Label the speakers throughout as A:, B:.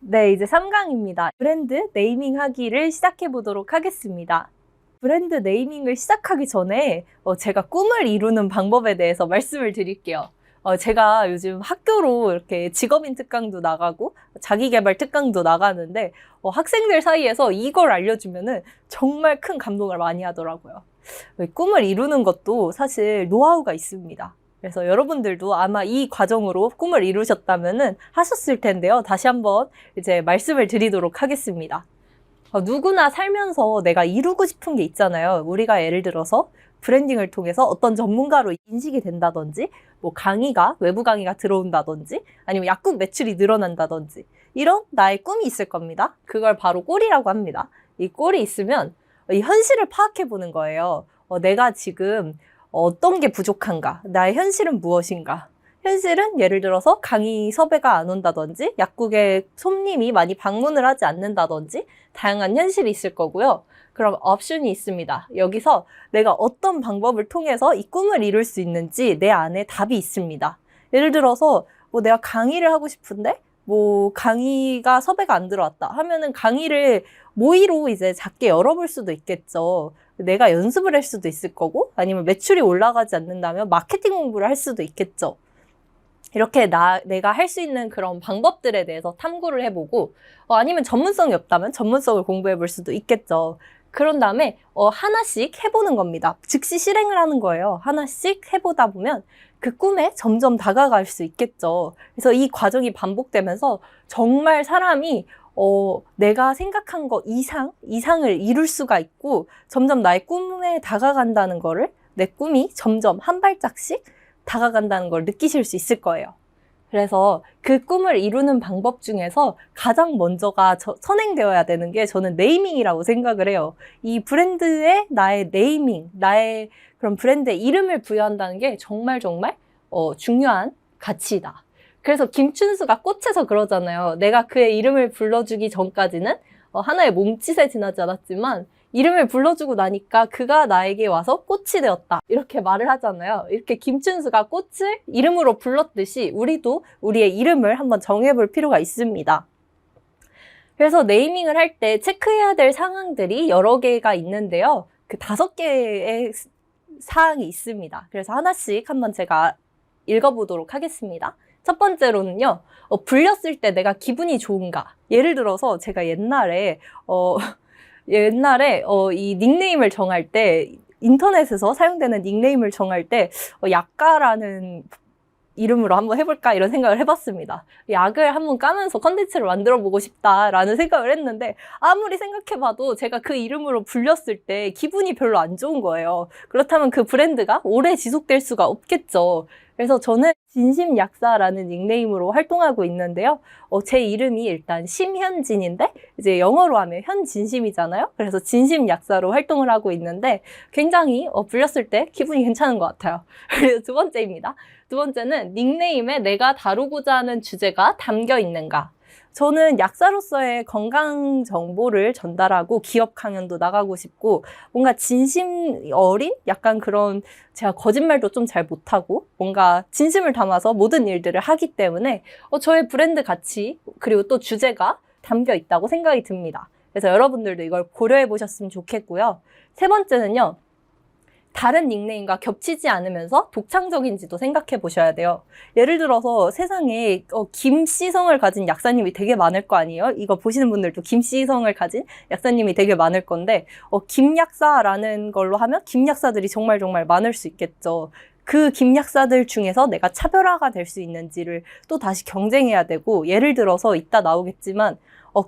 A: 네, 이제 3강입니다. 브랜드 네이밍 하기를 시작해 보도록 하겠습니다. 브랜드 네이밍을 시작하기 전에 제가 꿈을 이루는 방법에 대해서 말씀을 드릴게요. 제가 요즘 학교로 이렇게 직업인 특강도 나가고 자기계발 특강도 나가는데 학생들 사이에서 이걸 알려주면은 정말 큰 감동을 많이 하더라고요. 꿈을 이루는 것도 사실 노하우가 있습니다. 그래서 여러분들도 아마 이 과정으로 꿈을 이루셨다면은 하셨을 텐데요. 다시 한번 이제 말씀을 드리도록 하겠습니다. 누구나 살면서 내가 이루고 싶은 게 있잖아요. 우리가 예를 들어서 브랜딩을 통해서 어떤 전문가로 인식이 된다든지, 뭐 강의가, 외부 강의가 들어온다든지, 아니면 약국 매출이 늘어난다든지, 이런 나의 꿈이 있을 겁니다. 그걸 바로 꼴이라고 합니다. 이 꼴이 있으면 이 현실을 파악해 보는 거예요. 내가 지금 어떤 게 부족한가? 나의 현실은 무엇인가? 현실은 예를 들어서 강의 섭외가 안 온다든지, 약국에 손님이 많이 방문을 하지 않는다든지, 다양한 현실이 있을 거고요. 그럼 옵션이 있습니다. 여기서 내가 어떤 방법을 통해서 이 꿈을 이룰 수 있는지 내 안에 답이 있습니다. 예를 들어서 뭐 내가 강의를 하고 싶은데 뭐 강의가 섭외가 안 들어왔다 하면은 강의를 모의로 이제 작게 열어볼 수도 있겠죠. 내가 연습을 할 수도 있을 거고, 아니면 매출이 올라가지 않는다면 마케팅 공부를 할 수도 있겠죠. 이렇게 내가 할 수 있는 그런 방법들에 대해서 탐구를 해보고, 아니면 전문성이 없다면 전문성을 공부해 볼 수도 있겠죠. 그런 다음에 하나씩 해보는 겁니다. 즉시 실행을 하는 거예요. 하나씩 해보다 보면 그 꿈에 점점 다가갈 수 있겠죠. 그래서 이 과정이 반복되면서 정말 사람이 내가 생각한 거 이상을 이룰 수가 있고, 점점 나의 꿈에 다가간다는 거를, 내 꿈이 점점 한 발짝씩 다가간다는 걸 느끼실 수 있을 거예요. 그래서 그 꿈을 이루는 방법 중에서 가장 먼저가 선행되어야 되는 게 저는 네이밍이라고 생각을 해요. 이 브랜드에 나의 네이밍, 나의 그런 브랜드의 이름을 부여한다는 게 정말 중요한 가치다. 그래서 김춘수가 꽃에서 그러잖아요. 내가 그의 이름을 불러주기 전까지는 하나의 몸짓에 지나지 않았지만 이름을 불러주고 나니까 그가 나에게 와서 꽃이 되었다. 이렇게 말을 하잖아요. 이렇게 김춘수가 꽃을 이름으로 불렀듯이 우리도 우리의 이름을 한번 정해볼 필요가 있습니다. 그래서 네이밍을 할 때 체크해야 될 사항들이 여러 개가 있는데요. 그 5개의 사항이 있습니다. 그래서 하나씩 한번 제가 읽어보도록 하겠습니다. 첫 번째로는요, 불렸을 때 내가 기분이 좋은가. 예를 들어서 제가 옛날에 이 닉네임을 정할 때, 인터넷에서 사용되는 닉네임을 정할 때 약가라는 이름으로 한번 해볼까 이런 생각을 해봤습니다. 약을 한번 까면서 컨텐츠를 만들어 보고 싶다라는 생각을 했는데, 아무리 생각해봐도 제가 그 이름으로 불렸을 때 기분이 별로 안 좋은 거예요. 그렇다면 그 브랜드가 오래 지속될 수가 없겠죠. 그래서 저는 진심약사라는 닉네임으로 활동하고 있는데요. 제 이름이 일단 심현진인데 이제 영어로 하면 현진심이잖아요. 그래서 진심약사로 활동을 하고 있는데 굉장히 불렸을 때 기분이 괜찮은 것 같아요. 그리고 두 번째입니다. 두 번째는 닉네임에 내가 다루고자 하는 주제가 담겨 있는가. 저는 약사로서의 건강 정보를 전달하고 기업 강연도 나가고 싶고, 뭔가 진심 어린 약간 그런, 제가 거짓말도 좀 잘 못하고 뭔가 진심을 담아서 모든 일들을 하기 때문에 저의 브랜드 가치 그리고 또 주제가 담겨 있다고 생각이 듭니다. 그래서 여러분들도 이걸 고려해 보셨으면 좋겠고요. 세 번째는요, 다른 닉네임과 겹치지 않으면서 독창적인지도 생각해 보셔야 돼요. 예를 들어서 세상에 김씨성을 가진 약사님이 되게 많을 거 아니에요? 이거 보시는 분들도 김씨성을 가진 약사님이 되게 많을 건데 김약사라는 걸로 하면 김약사들이 정말 많을 수 있겠죠. 그 김약사들 중에서 내가 차별화가 될 수 있는지를 또 다시 경쟁해야 되고, 예를 들어서 이따 나오겠지만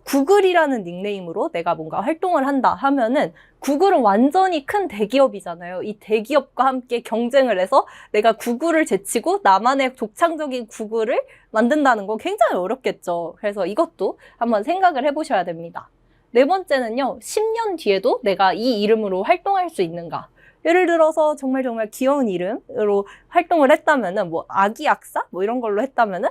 A: 구글이라는 닉네임으로 내가 뭔가 활동을 한다 하면은, 구글은 완전히 큰 대기업이잖아요. 이 대기업과 함께 경쟁을 해서 내가 구글을 제치고 나만의 독창적인 구글을 만든다는 건 굉장히 어렵겠죠. 그래서 이것도 한번 생각을 해보셔야 됩니다. 네 번째는요, 10년 뒤에도 내가 이 이름으로 활동할 수 있는가. 예를 들어서 정말 귀여운 이름으로 활동을 했다면은, 뭐 아기 약사? 뭐 이런 걸로 했다면은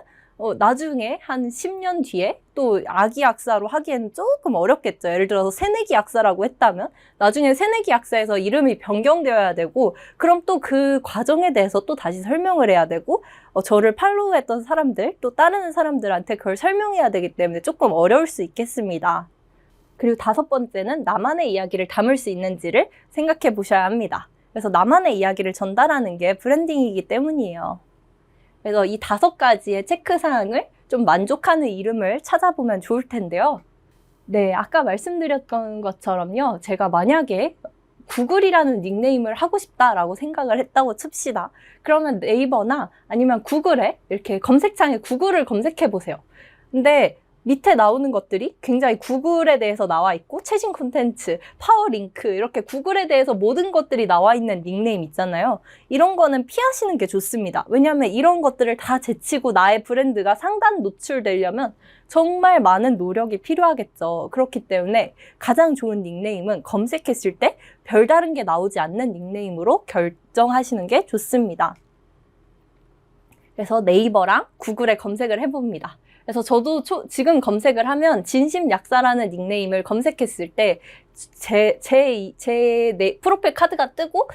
A: 나중에 한 10년 뒤에 또 아기 약사로 하기에는 조금 어렵겠죠. 예를 들어서 새내기 약사라고 했다면 나중에 새내기 약사에서 이름이 변경되어야 되고, 그럼 또 그 과정에 대해서 또 다시 설명을 해야 되고, 저를 팔로우했던 사람들, 또 따르는 사람들한테 그걸 설명해야 되기 때문에 조금 어려울 수 있겠습니다. 그리고 5번째는 나만의 이야기를 담을 수 있는지를 생각해 보셔야 합니다. 그래서 나만의 이야기를 전달하는 게 브랜딩이기 때문이에요. 그래서 이 5가지의 체크사항을 좀 만족하는 이름을 찾아보면 좋을 텐데요. 네, 아까 말씀드렸던 것처럼요. 제가 만약에 구글이라는 닉네임을 하고 싶다라고 생각을 했다고 칩시다. 그러면 네이버나 아니면 구글에 이렇게 검색창에 구글을 검색해 보세요. 근데 밑에 나오는 것들이 굉장히 구글에 대해서 나와 있고, 최신 콘텐츠, 파워링크, 이렇게 구글에 대해서 모든 것들이 나와 있는 닉네임 있잖아요. 이런 거는 피하시는 게 좋습니다. 왜냐하면 이런 것들을 다 제치고 나의 브랜드가 상단 노출되려면 정말 많은 노력이 필요하겠죠. 그렇기 때문에 가장 좋은 닉네임은 검색했을 때 별다른 게 나오지 않는 닉네임으로 결정하시는 게 좋습니다. 그래서 네이버랑 구글에 검색을 해봅니다. 그래서 저도 지금 검색을 하면 진심약사라는 닉네임을 검색했을 때 제 프로필 카드가 뜨고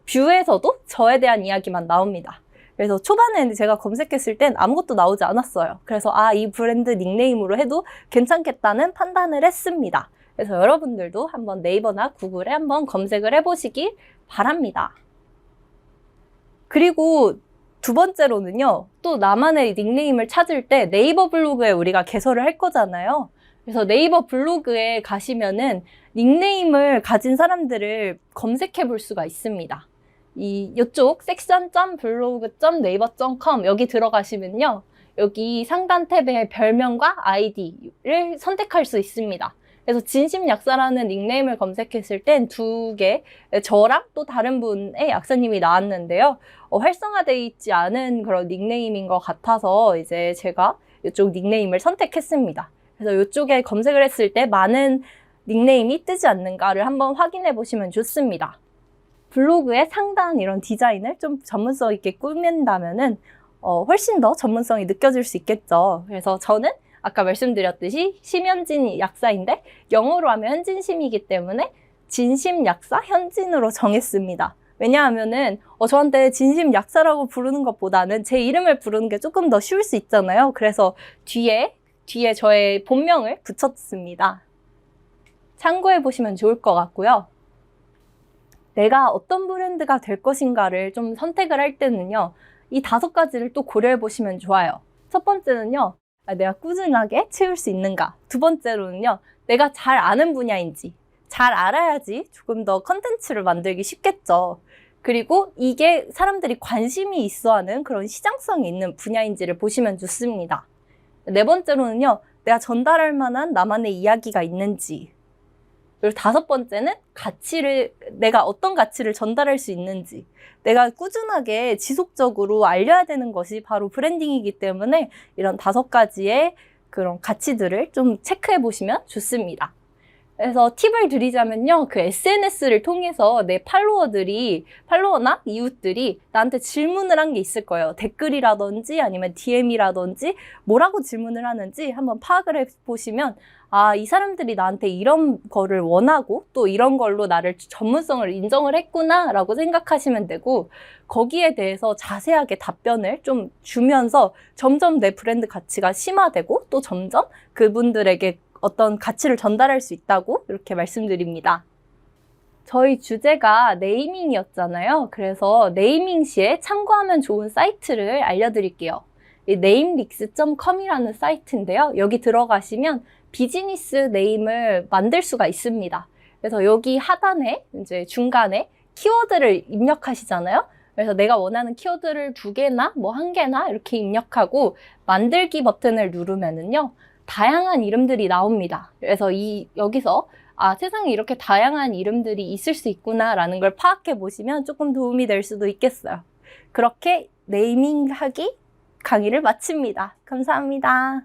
A: 뷰에서도 저에 대한 이야기만 나옵니다. 그래서 초반에는 제가 검색했을 땐 아무것도 나오지 않았어요. 그래서 이 브랜드 닉네임으로 해도 괜찮겠다는 판단을 했습니다. 그래서 여러분들도 한번 네이버나 구글에 한번 검색을 해보시길 바랍니다. 그리고 2번째로는요, 또 나만의 닉네임을 찾을 때 네이버 블로그에 우리가 개설을 할 거잖아요. 그래서 네이버 블로그에 가시면은 닉네임을 가진 사람들을 검색해 볼 수가 있습니다. 이쪽 section.blog.naver.com 여기 들어가시면요, 여기 상단 탭에 별명과 아이디를 선택할 수 있습니다. 그래서 진심약사라는 닉네임을 검색했을 땐 2개, 저랑 또 다른 분의 약사님이 나왔는데요. 활성화되어 있지 않은 그런 닉네임인 것 같아서 이제 제가 이쪽 닉네임을 선택했습니다. 그래서 이쪽에 검색을 했을 때 많은 닉네임이 뜨지 않는가를 한번 확인해 보시면 좋습니다. 블로그의 상단 이런 디자인을 좀 전문성 있게 꾸민다면은 훨씬 더 전문성이 느껴질 수 있겠죠. 그래서 저는 아까 말씀드렸듯이 심현진 약사인데 영어로 하면 현진심이기 때문에 진심약사 현진으로 정했습니다. 왜냐하면은 저한테 진심약사라고 부르는 것보다는 제 이름을 부르는 게 조금 더 쉬울 수 있잖아요. 그래서 뒤에 저의 본명을 붙였습니다. 참고해 보시면 좋을 것 같고요. 내가 어떤 브랜드가 될 것인가를 좀 선택을 할 때는요, 이 5가지를 또 고려해 보시면 좋아요. 첫 번째는요, 내가 꾸준하게 채울 수 있는가. 2번째로는요, 내가 잘 아는 분야인지, 잘 알아야지 조금 더 컨텐츠를 만들기 쉽겠죠. 그리고 이게 사람들이 관심이 있어 하는 그런 시장성이 있는 분야인지를 보시면 좋습니다. 4번째로는요, 내가 전달할 만한 나만의 이야기가 있는지. 그리고 5번째는 내가 어떤 가치를 전달할 수 있는지. 내가 꾸준하게 지속적으로 알려야 되는 것이 바로 브랜딩이기 때문에 이런 5가지의 그런 가치들을 좀 체크해 보시면 좋습니다. 그래서 팁을 드리자면요, 그 SNS를 통해서 내 팔로워나 이웃들이 나한테 질문을 한 게 있을 거예요. 댓글이라든지 아니면 DM이라든지 뭐라고 질문을 하는지 한번 파악을 해보시면, 이 사람들이 나한테 이런 거를 원하고 또 이런 걸로 나를 전문성을 인정을 했구나 라고 생각하시면 되고, 거기에 대해서 자세하게 답변을 좀 주면서 점점 내 브랜드 가치가 심화되고 또 점점 그분들에게 어떤 가치를 전달할 수 있다고 이렇게 말씀드립니다. 저희 주제가 네이밍이었잖아요. 그래서 네이밍 시에 참고하면 좋은 사이트를 알려드릴게요. namelicks.com이라는 사이트인데요. 여기 들어가시면 비즈니스 네임을 만들 수가 있습니다. 그래서 여기 하단에 이제 중간에 키워드를 입력하시잖아요. 그래서 내가 원하는 키워드를 2개나 뭐 1개나 이렇게 입력하고 만들기 버튼을 누르면은요, 다양한 이름들이 나옵니다. 그래서 여기서 세상에 이렇게 다양한 이름들이 있을 수 있구나라는 걸 파악해 보시면 조금 도움이 될 수도 있겠어요. 그렇게 네이밍하기 강의를 마칩니다. 감사합니다.